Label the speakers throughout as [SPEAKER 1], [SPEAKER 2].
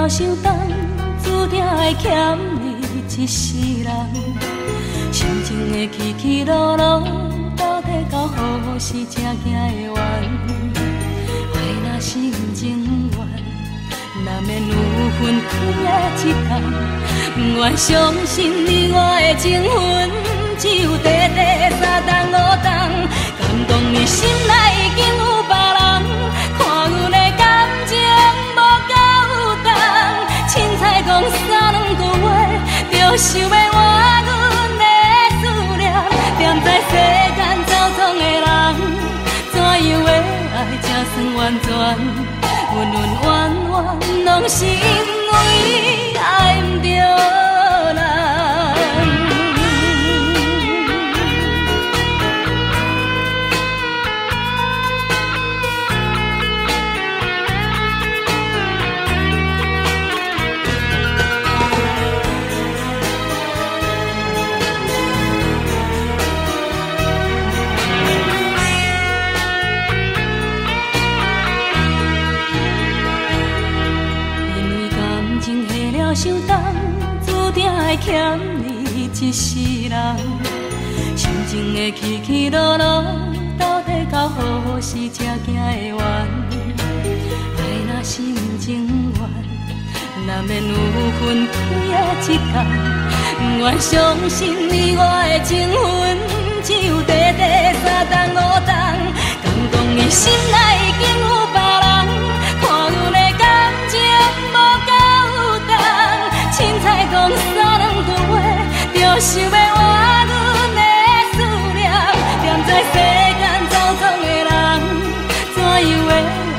[SPEAKER 1] 了伤重，注定会欠你一世人。心情的起起落落，到底到何时才行会完？爱若是不情愿，难免有分开的一天。不愿相信你我的情分，只有短短3冬5冬。感动你心内已经有别人，看阮的感情无够重。凊彩讲3、2个月，就想要换阮的思念。踮在世间走总的人，怎样的爱才算完全？恩恩怨怨，拢是因为爱不着人。伤重，注定会欠你一世人。心情的起起落落，到底到何时才行会完？爱若是不情愿，难免有分开的一天。不愿相信你我的情分，只有短短3冬5冬。感动你心内已经有别人，看阮的感情无够重。凊彩讲3、2个月，就想要换阮的思念。踮在世间走总的人，怎样的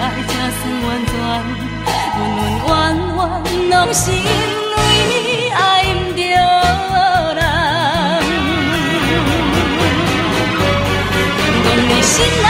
[SPEAKER 1] 爱才算完全？恩恩怨怨，拢是因为爱不着人。感动你心内